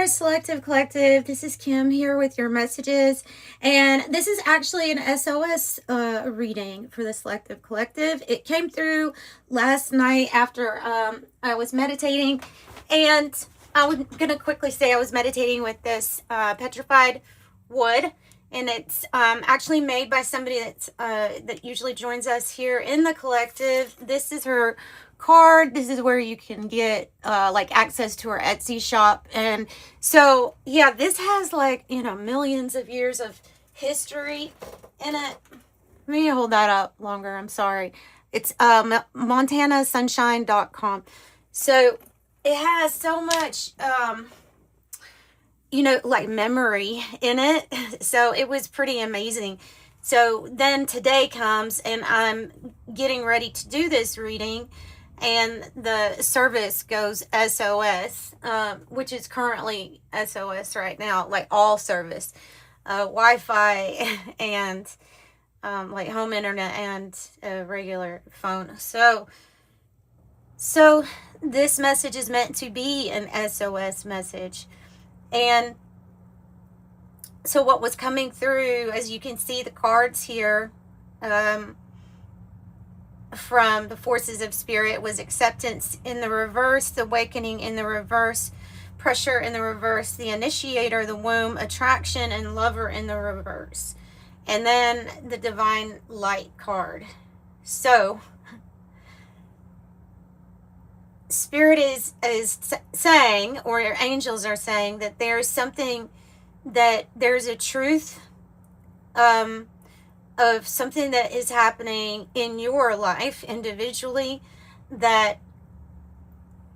there, Selective Collective. This is Kim here with your messages, and this is actually an SOS reading for the Selective Collective. It came through last night after I was meditating, and I was going to quickly say I was meditating with this petrified wood, and it's actually made by somebody that usually joins us here in the collective. This is her card. This is where you can get like access to her Etsy shop. And so yeah, this has like, you know, millions of years of history in it. Let me hold that up longer. I'm sorry. It's montanasunshine.com. So it has so much you know, like memory in it. So it was pretty amazing. So then today comes and I'm getting ready to do this reading, and the service goes SOS, which is currently SOS right now, like all service, Wi-Fi and like home internet and a regular phone. So this message is meant to be an SOS message. And so what was coming through, as you can see the cards here, from the forces of spirit, was acceptance in the reverse, awakening in the reverse, pressure in the reverse, the initiator, the womb, attraction, and lover in the reverse. And then the divine light card. So spirit is saying, or your angels are saying, that there's something, that there's a truth of something that is happening in your life individually that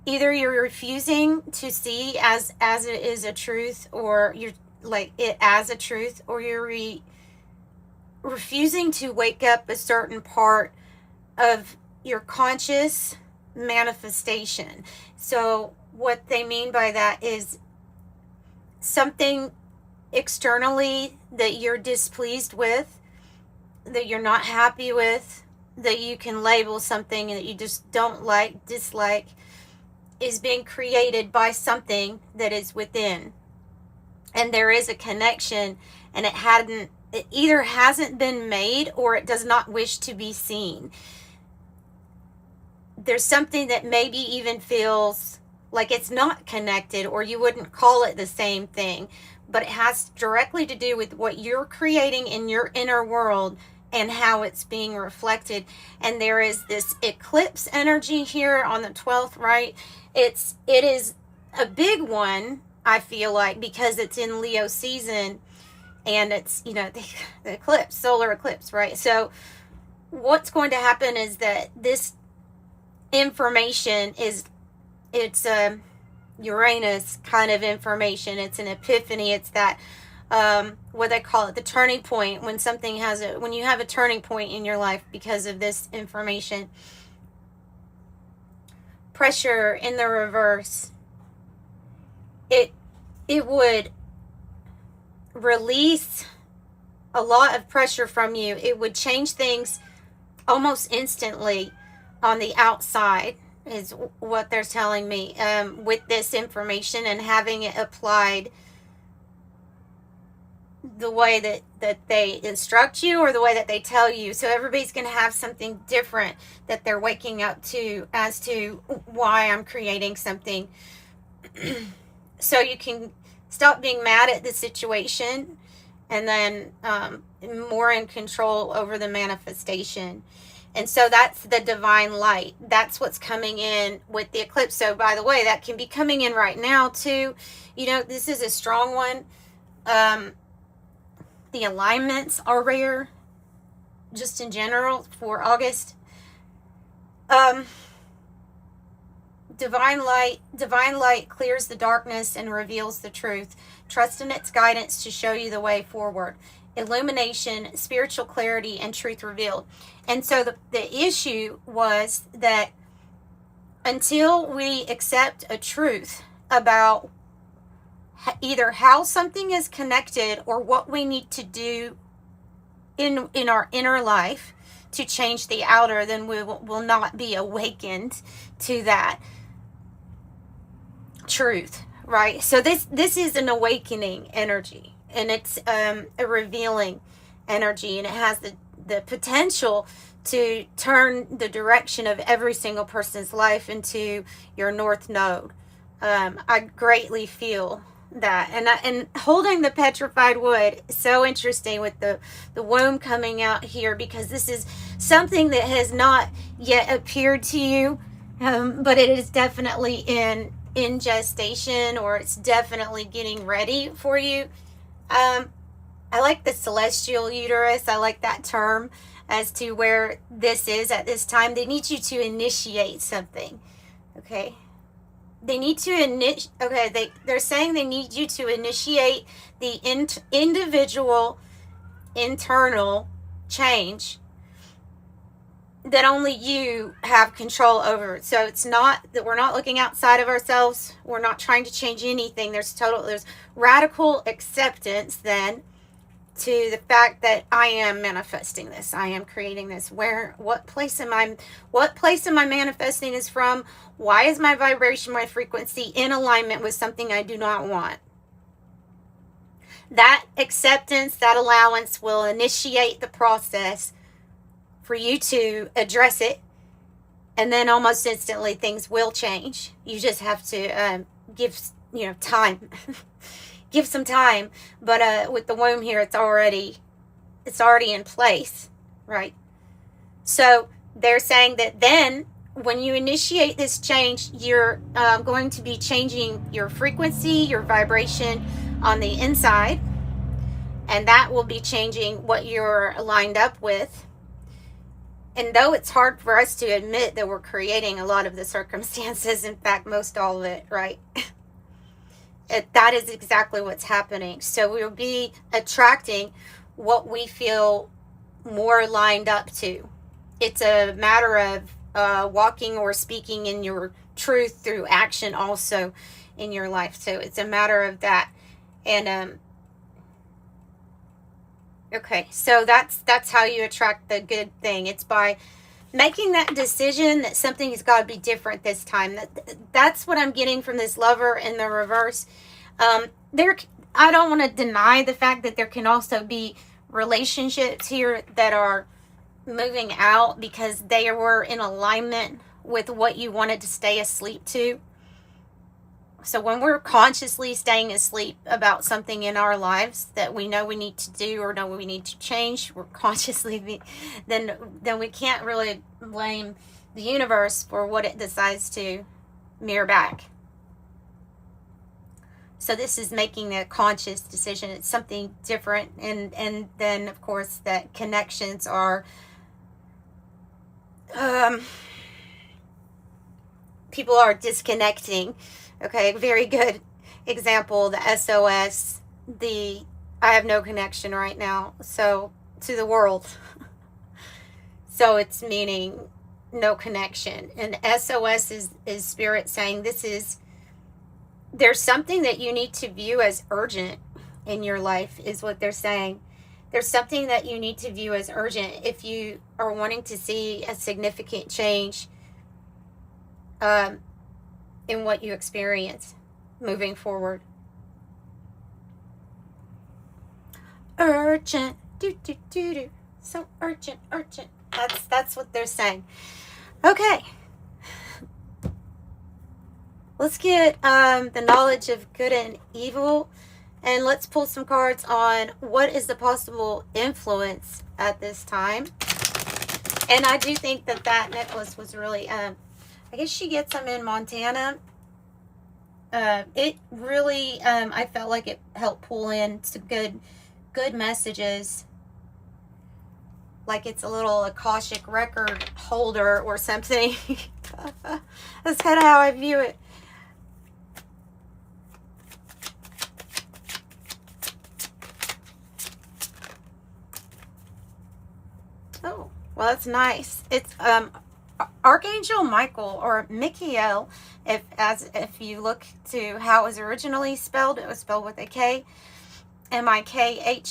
either you're refusing to see as it is a truth, or you're like it as a truth, or you're refusing to wake up a certain part of your conscious manifestation. So what they mean by that is something externally that you're displeased with, that you're not happy with, that you can label something that you just don't like, dislike, is being created by something that is within. And there is a connection, and it either hasn't been made or it does not wish to be seen. There's something that maybe even feels like it's not connected, or you wouldn't call it the same thing, but it has directly to do with what you're creating in your inner world and how it's being reflected. And there is this eclipse energy here on the 12th, right? It is a big one, I feel like, because it's in Leo season, and it's, you know, the eclipse, solar eclipse, right? So what's going to happen is that this information it's a Uranus kind of information. It's an epiphany. It's that what they call it, the turning point, when something when you have a turning point in your life because of this information. Pressure in the reverse, it would release a lot of pressure from you. It would change things almost instantly on the outside, is what they're telling me, with this information and having it applied the way that they instruct you, or the way that they tell you. So everybody's going to have something different that they're waking up to as to why I'm creating something. So you can stop being mad at the situation, and then more in control over the manifestation. And so that's the divine light. That's what's coming in with the eclipse. So by the way, that can be coming in right now too. You know, this is a strong one. The alignments are rare, just in general, for August. Divine light clears the darkness and reveals the truth. Trust in its guidance to show you the way forward. Illumination, spiritual clarity, and truth revealed. And so the issue was that until we accept a truth about either how something is connected or what we need to do in our inner life to change the outer, then we will not be awakened to that truth, right? So this is an awakening energy, and it's a revealing energy, and it has the potential to turn the direction of every single person's life into your north node. I greatly feel that, and holding the petrified wood, so interesting with the womb coming out here, because this is something that has not yet appeared to you, but it is definitely in gestation, or it's definitely getting ready for you. I like the celestial uterus. I like that term as to where this is at this time. They need you to initiate something. Okay. They need to they're saying they need you to initiate the individual internal change that only you have control over. So it's not that we're not looking outside of ourselves. We're not trying to change anything. There's radical acceptance then to the fact that I am manifesting this. I am creating this. What place am I manifesting this from? Why is my vibration, my frequency in alignment with something I do not want? That acceptance, that allowance will initiate the process for you to address it, and then almost instantly things will change. You just have to give time. Give some time. But with the womb here, it's already in place, right? So they're saying that then when you initiate this change, you're going to be changing your frequency, your vibration on the inside, and that will be changing what you're lined up with. And though it's hard for us to admit that we're creating a lot of the circumstances, in fact, most all of it, right? That is exactly what's happening. So we'll be attracting what we feel more lined up to. It's a matter of walking or speaking in your truth through action also in your life. So it's a matter of that. And okay, so that's how you attract the good thing. It's by making that decision that something has got to be different this time. That's what I'm getting from this Lover in the reverse. I don't want to deny the fact that there can also be relationships here that are moving out because they were in alignment with what you wanted to stay asleep to. So when we're consciously staying asleep about something in our lives that we know we need to do or know we need to change, we're consciously, then we can't really blame the universe for what it decides to mirror back. So this is making a conscious decision. It's something different. And then, of course, that connections are... people are disconnecting. Okay, very good example, the SOS, I have no connection right now, so, to the world. So it's meaning no connection. And SOS is spirit saying there's something that you need to view as urgent in your life, is what they're saying. There's something that you need to view as urgent if you are wanting to see a significant change in what you experience moving forward. Urgent, do. So urgent. That's what they're saying. Okay. Let's get the knowledge of good and evil, and let's pull some cards on what is the possible influence at this time. And I do think that necklace was really, I guess she gets them in Montana. It really, I felt like it helped pull in some good messages. Like it's a little Akashic record holder or something. That's kind of how I view it. Oh, well, that's nice. It's Archangel Michael, or Michael, if you look to how it was originally spelled, it was spelled with a K, Michael,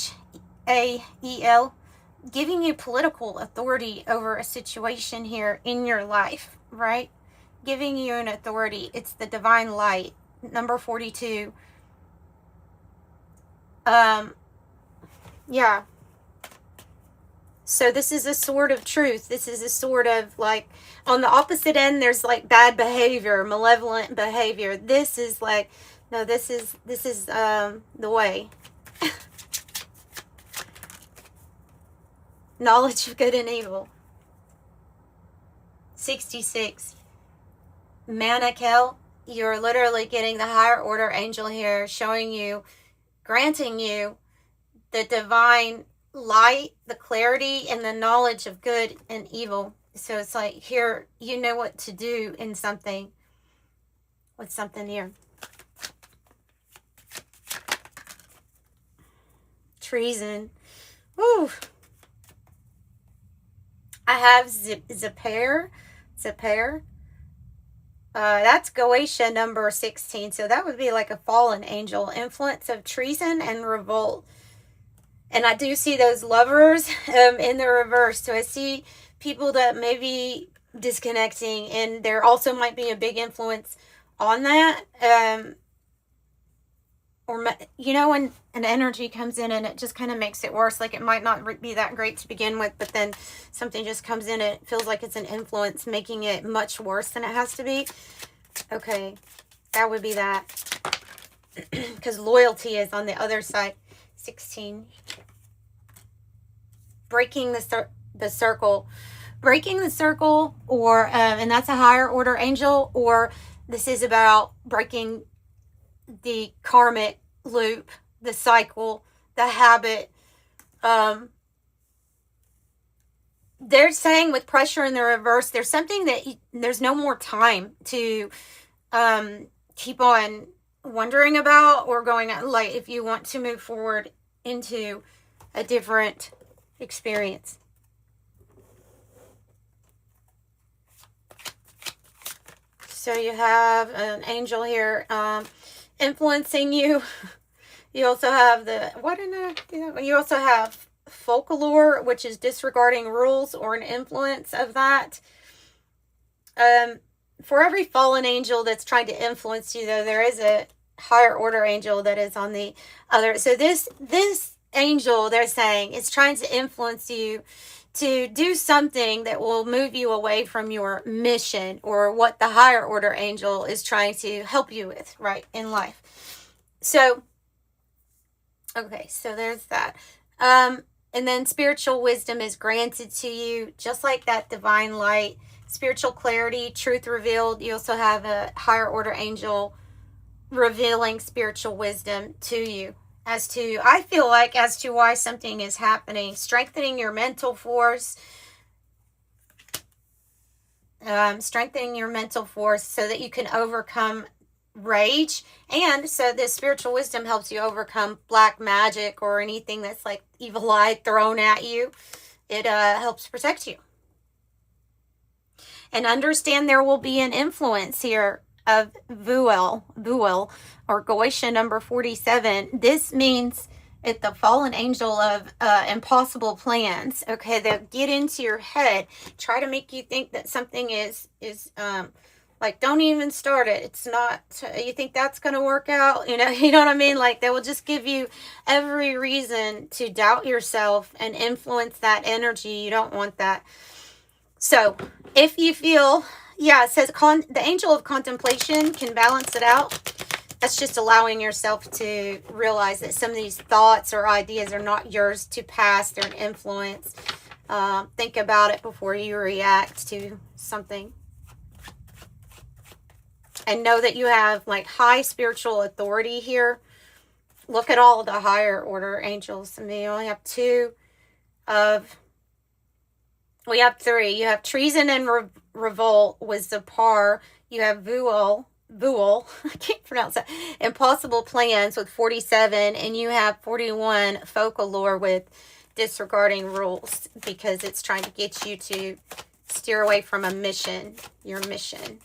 giving you political authority over a situation here in your life, right? Giving you an authority. It's the divine light number 42. Yeah. So this is a sword of truth. This is a sword of, like, on the opposite end, there's like bad behavior, malevolent behavior. This is like, no, this is the way. Knowledge of good and evil. 66. Manakel, you're literally getting the higher order angel here, showing you, granting you the divine light, the clarity, and the knowledge of good and evil. So it's like, here, you know what to do in something, with something here. Treason. Woo. I have Zipper. That's Gaia number 16. So that would be like a fallen angel. Influence of treason and revolt. And I do see those lovers in the reverse. So I see people that may be disconnecting, and there also might be a big influence on that. Or, you know, when an energy comes in and it just kind of makes it worse. Like, it might not be that great to begin with, but then something just comes in and it feels like it's an influence, making it much worse than it has to be. Okay, that would be that. Because loyalty is on the other side. 16. Breaking the circle. Breaking the circle, or, and that's a higher order angel, or this is about breaking the karmic loop, the cycle, the habit. They're saying with pressure in the reverse, there's something that there's no more time to keep on wondering about or going, like, if you want to move forward into a different experience. So you have an angel here influencing you. You also have you also have folklore, which is disregarding rules or an influence of that. For every fallen angel that's trying to influence you, though, there is a higher order angel that is on the other. So this angel, they're saying, is trying to influence you to do something that will move you away from your mission, or what the higher order angel is trying to help you with, right, in life. So, okay, so there's that. And then spiritual wisdom is granted to you, just like that divine light, spiritual clarity, truth revealed. You also have a higher order angel revealing spiritual wisdom to you. As to, I feel like, as to why something is happening, strengthening your mental force, strengthening your mental force so that you can overcome rage. And so this spiritual wisdom helps you overcome black magic or anything that's like evil eye thrown at you. It helps protect you. And understand there will be an influence here of Vuel, or Gaia number 47. This means it's the fallen angel of impossible plans. Okay, they'll get into your head, try to make you think that something is like, don't even start it. It's not, you think that's going to work out? You know what I mean? Like, they will just give you every reason to doubt yourself and influence that energy. You don't want that. So if you feel, yeah, it says the angel of contemplation can balance it out. That's just allowing yourself to realize that some of these thoughts or ideas are not yours to pass. They're an influence. Think about it before you react to something. And know that you have, like, high spiritual authority here. Look at all the higher order angels. I mean, you only have we have 3. You have treason and revolt was the par. You have Vuel, I can't pronounce that. Impossible plans with 47. And you have 41, folklore, with disregarding rules, because it's trying to get you to steer away from a mission. Your mission,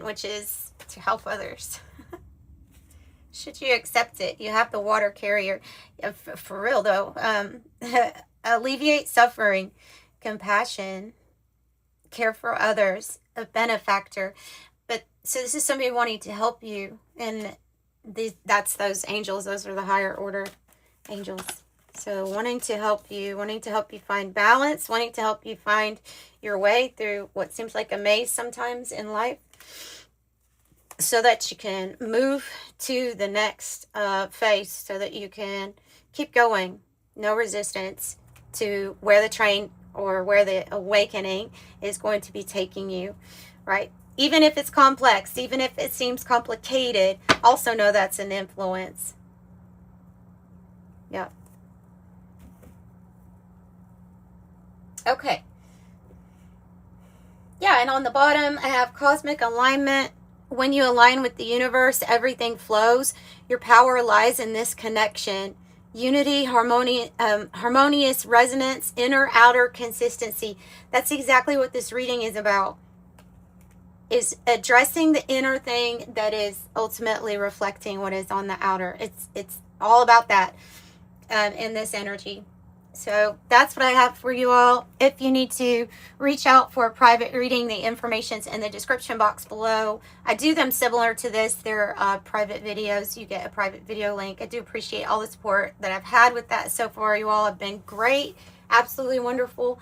which is to help others. Should you accept it? You have the water carrier. For real, though. Alleviate suffering, compassion, care for others, a benefactor. So this is somebody wanting to help you, and that's those angels. Those are the higher order angels. So wanting to help you find balance, wanting to help you find your way through what seems like a maze sometimes in life, so that you can move to the next phase, so that you can keep going, no resistance to where the train or where the awakening is going to be taking you, right? Even if it's complex, even if it seems complicated, also know that's an influence. Yeah. Okay. Yeah, and on the bottom, I have cosmic alignment. When you align with the universe, everything flows. Your power lies in this connection. Unity, harmonious resonance, inner, outer consistency. That's exactly what this reading is about. Is addressing the inner thing that is ultimately reflecting what is on the outer. It's all about that in this energy. So that's what I have for you all. If you need to reach out for a private reading, the information's in the description box below. I do them similar to this. They're private videos. You get a private video link. I do appreciate all the support that I've had with that so far. You all have been great. Absolutely wonderful.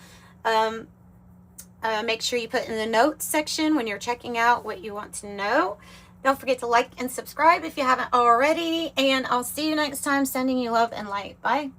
Make sure you put in the notes section when you're checking out what you want to know. Don't forget to like and subscribe if you haven't already. And I'll see you next time. Sending you love and light. Bye.